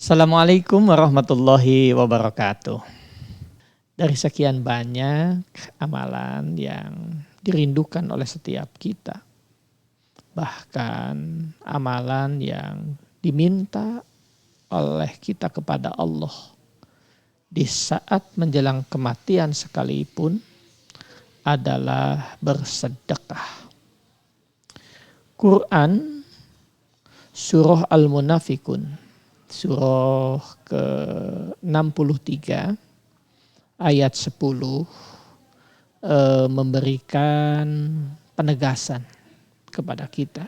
Assalamualaikum warahmatullahi wabarakatuh. Dari sekian banyak amalan yang dirindukan oleh setiap kita, bahkan amalan yang diminta oleh kita kepada Allah di saat menjelang kematian sekalipun adalah bersedekah. Quran Surah Al-Munafikun, surah ke-63 ayat 10 memberikan penegasan kepada kita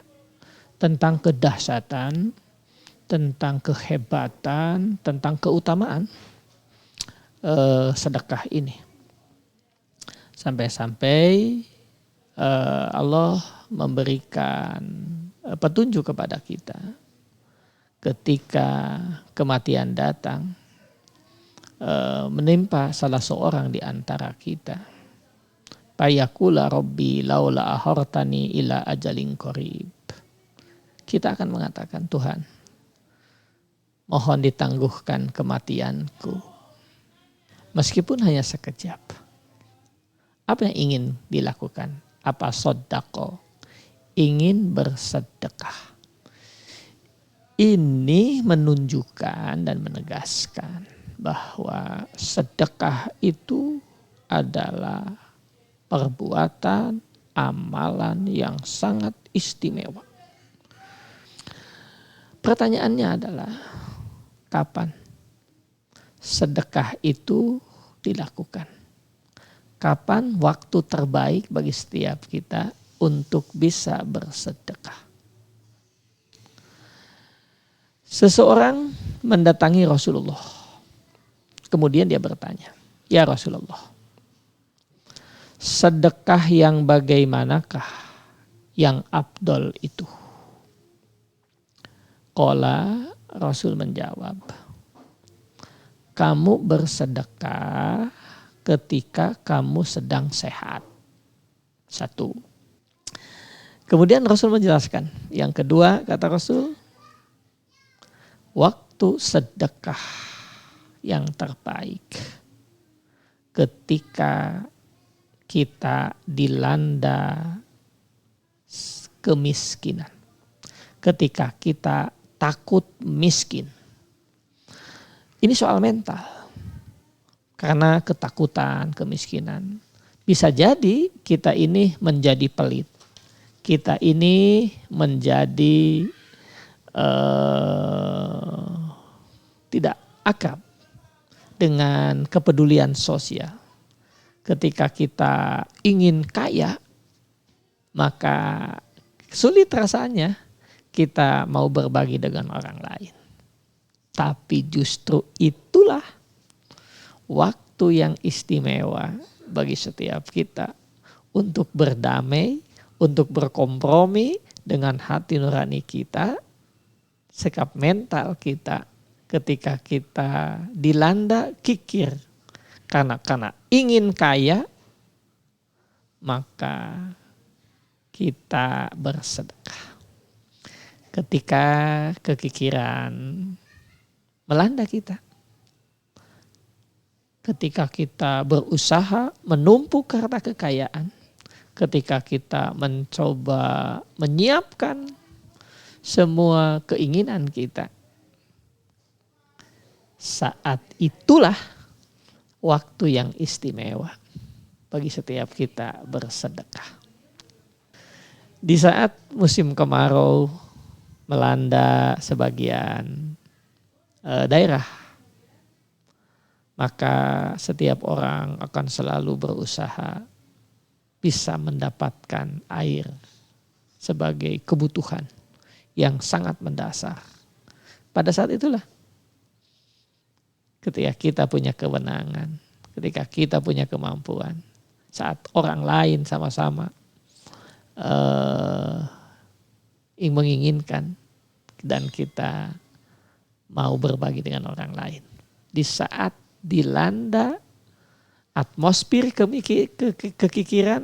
tentang kedahsyatan, tentang kehebatan, tentang keutamaan sedekah ini. Sampai-sampai Allah memberikan petunjuk kepada kita ketika kematian datang menimpa salah seorang di antara kita. Fayaqula rabbi laula akhartani ila ajalin qarib. Kita akan mengatakan, Tuhan, mohon ditangguhkan kematianku. Meskipun hanya sekejap. Apa yang ingin dilakukan? Apa sodako? Ingin bersedekah. Ini menunjukkan dan menegaskan bahwa sedekah itu adalah perbuatan amalan yang sangat istimewa. Pertanyaannya adalah, kapan sedekah itu dilakukan? Kapan waktu terbaik bagi setiap kita untuk bisa bersedekah? Seseorang mendatangi Rasulullah. Kemudian dia bertanya, ya Rasulullah, sedekah yang bagaimanakah yang afdol itu? Qala, Rasul menjawab, kamu bersedekah ketika kamu sedang sehat. Satu. Kemudian Rasul menjelaskan. Yang kedua, kata Rasul, waktu sedekah yang terbaik ketika kita dilanda kemiskinan. Ketika kita takut miskin. Ini soal mental. Karena ketakutan, kemiskinan. Bisa jadi kita ini menjadi pelit. Kita ini menjadi tidak akrab dengan kepedulian sosial. Ketika kita ingin kaya, maka sulit rasanya kita mau berbagi dengan orang lain. Tapi justru itulah waktu yang istimewa bagi setiap kita untuk berdamai, untuk berkompromi dengan hati nurani kita, sikap mental kita ketika kita dilanda kikir karena ingin kaya, maka kita bersedekah. Ketika kekikiran melanda kita, ketika kita berusaha menumpuk harta kekayaan, ketika kita mencoba menyiapkan semua keinginan kita, saat itulah waktu yang istimewa bagi setiap kita bersedekah. Di saat musim kemarau melanda sebagian daerah, maka setiap orang akan selalu berusaha bisa mendapatkan air sebagai kebutuhan yang sangat mendasar. Pada saat itulah ketika kita punya kewenangan, ketika kita punya kemampuan, saat orang lain sama-sama menginginkan dan kita mau berbagi dengan orang lain. Di saat dilanda atmosfer kekikiran,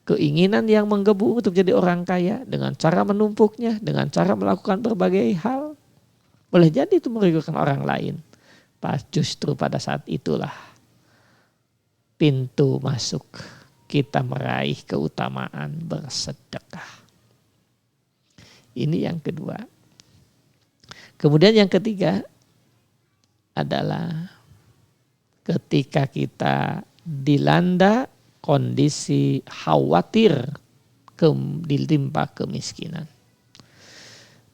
keinginan yang menggebu untuk jadi orang kaya dengan cara menumpuknya, dengan cara melakukan berbagai hal, Boleh jadi itu merugikan orang lain. Justru pada saat itulah pintu masuk kita meraih keutamaan bersedekah. Ini yang kedua. Kemudian yang ketiga adalah ketika kita dilanda kondisi khawatir ditimpa kemiskinan.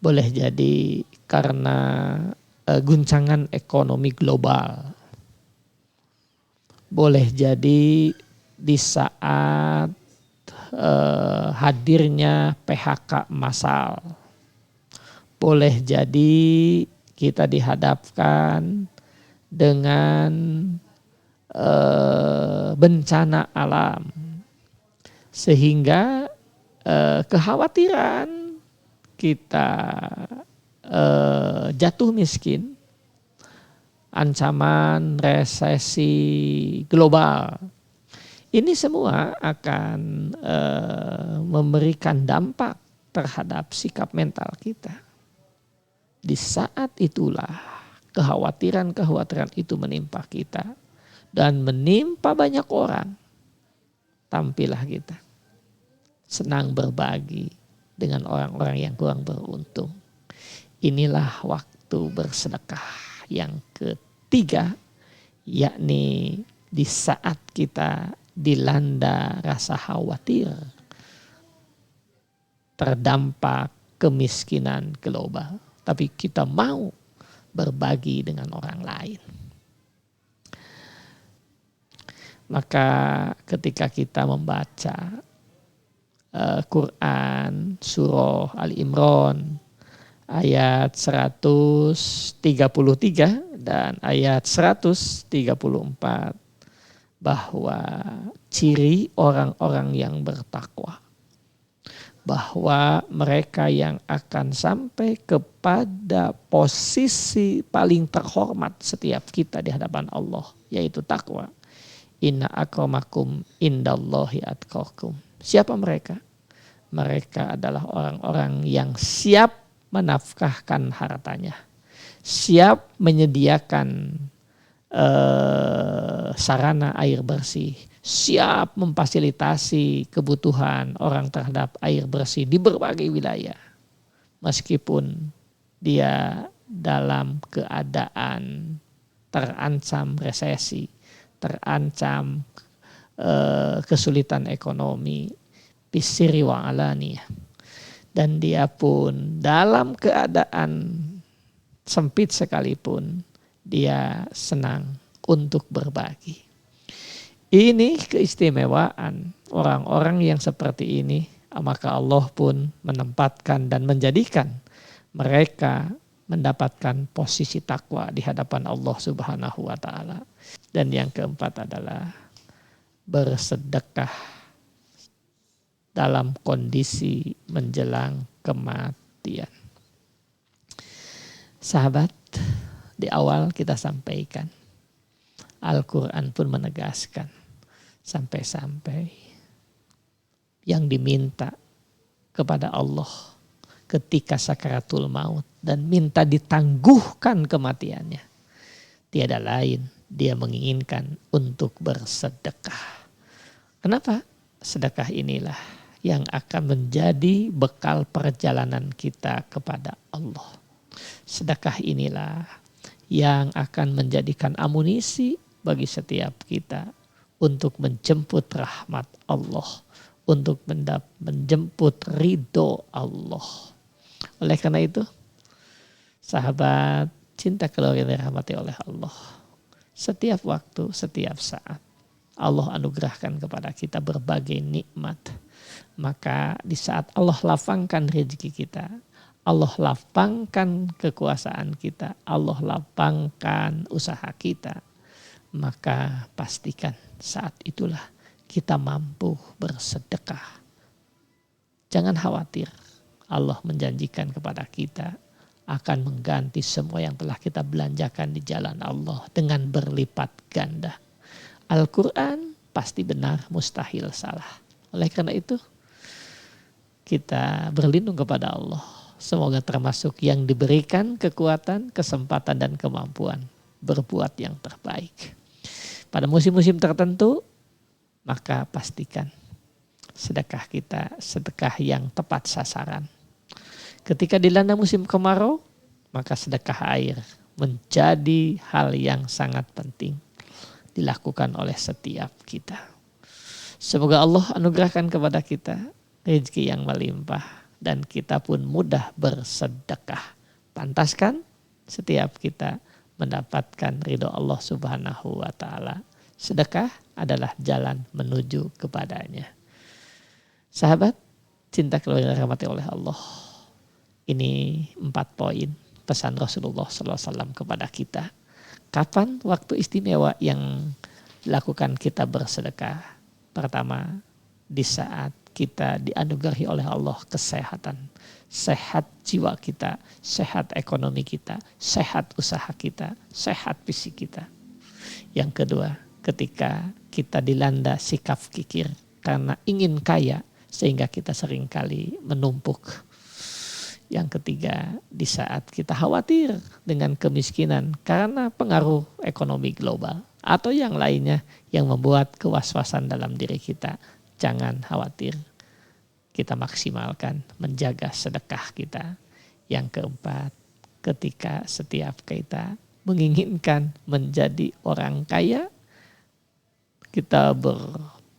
Boleh jadi karena guncangan ekonomi global. Boleh jadi di saat hadirnya PHK massal. Boleh jadi kita dihadapkan dengan bencana alam. Sehingga kekhawatiran kita jatuh miskin, ancaman resesi global, ini semua akan memberikan dampak terhadap sikap mental kita. Di saat itulah kekhawatiran itu menimpa kita dan menimpa banyak orang. Tampillah kita senang berbagi dengan orang-orang yang kurang beruntung. Inilah waktu bersedekah yang ketiga, yakni di saat kita dilanda rasa khawatir terdampak kemiskinan global, tapi kita mau berbagi dengan orang lain. Maka ketika kita membaca Quran surah Al-Imran ayat 133 dan ayat 134 bahwa ciri orang-orang yang bertakwa, bahwa mereka yang akan sampai kepada posisi paling terhormat setiap kita di hadapan Allah, yaitu takwa. Inna akramakum indallahi atqakum. Siapa mereka? Mereka adalah orang-orang yang siap menafkahkan hartanya, siap menyediakan sarana air bersih, siap memfasilitasi kebutuhan orang terhadap air bersih di berbagai wilayah. Meskipun dia dalam keadaan terancam resesi, terancam kesulitan ekonomi, bisiri wa alaniyah. Dan dia pun dalam keadaan sempit sekalipun, dia senang untuk berbagi. Ini keistimewaan orang-orang yang seperti ini, maka Allah pun menempatkan dan menjadikan mereka mendapatkan posisi takwa di hadapan Allah Subhanahu wa taala. Dan yang keempat adalah bersedekah dalam kondisi menjelang kematian. Sahabat, di awal kita sampaikan, Al-Quran pun menegaskan, sampai-sampai yang diminta kepada Allah ketika sakaratul maut dan minta ditangguhkan kematiannya, tiada lain, dia menginginkan untuk bersedekah. Kenapa? Sedekah inilah yang akan menjadi bekal perjalanan kita kepada Allah. Sedekah inilah yang akan menjadikan amunisi bagi setiap kita untuk menjemput rahmat Allah, untuk menjemput ridho Allah. Oleh karena itu, sahabat cinta keluarga yang dirahmati oleh Allah, setiap waktu, setiap saat Allah anugerahkan kepada kita berbagai nikmat. Maka di saat Allah lapangkan rezeki kita, Allah lapangkan kekuasaan kita, Allah lapangkan usaha kita, maka pastikan saat itulah kita mampu bersedekah. Jangan khawatir, Allah menjanjikan kepada kita akan mengganti semua yang telah kita belanjakan di jalan Allah dengan berlipat ganda. Al-Quran pasti benar, mustahil salah. Oleh karena itu kita berlindung kepada Allah semoga termasuk yang diberikan kekuatan, kesempatan dan kemampuan berbuat yang terbaik. Pada musim-musim tertentu, maka pastikan sedekah kita sedekah yang tepat sasaran. Ketika dilanda musim kemarau, maka sedekah air menjadi hal yang sangat penting dilakukan oleh setiap kita. Semoga Allah anugerahkan kepada kita rezeki yang melimpah dan kita pun mudah bersedekah. Pantaskan setiap kita mendapatkan ridho Allah Subhanahu wa taala. Sedekah adalah jalan menuju kepadanya. Sahabat, cinta keluarga dirahmati oleh Allah. Ini 4 poin pesan Rasulullah SAW kepada kita. Kapan waktu istimewa yang dilakukan kita bersedekah? Pertama, di saat kita dianugerahi oleh Allah kesehatan. Sehat jiwa kita, sehat ekonomi kita, sehat usaha kita, sehat fisik kita. Yang kedua, ketika kita dilanda sikap kikir karena ingin kaya sehingga kita seringkali menumpuk. Yang ketiga, di saat kita khawatir dengan kemiskinan karena pengaruh ekonomi global atau yang lainnya yang membuat kewaswasan dalam diri kita. Jangan khawatir, kita maksimalkan menjaga sedekah kita. Yang keempat, ketika setiap kita menginginkan menjadi orang kaya, kita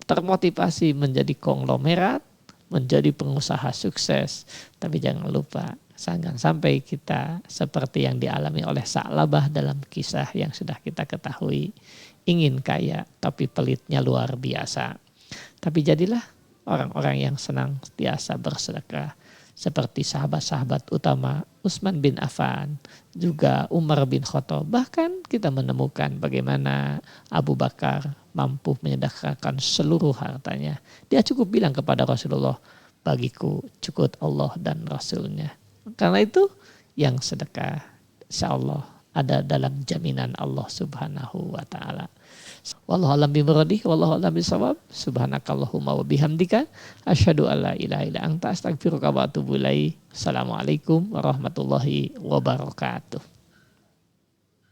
termotivasi menjadi konglomerat, menjadi pengusaha sukses. Tapi jangan lupa, jangan sampai kita seperti yang dialami oleh Sa'labah dalam kisah yang sudah kita ketahui. Ingin kaya tapi pelitnya luar biasa. Tapi jadilah orang-orang yang senang biasa bersedekah. Seperti sahabat-sahabat utama Utsman bin Affan, juga Umar bin Khattab. Bahkan kita menemukan bagaimana Abu Bakar mampu menyedekahkan seluruh hartanya. Dia cukup bilang kepada Rasulullah, bagiku cukup Allah dan Rasulnya. Karena itu yang sedekah insya Allah ada dalam jaminan Allah Subhanahu wa ta'ala. Wallahu a'lam bimuradi, wallahu a'lam bishawab. Subhanakallahumma wa bihamdika asyhadu an la ilaha illa anta astaghfiruka wa atubu ilaik. Assalamualaikum warahmatullahi wabarakatuh.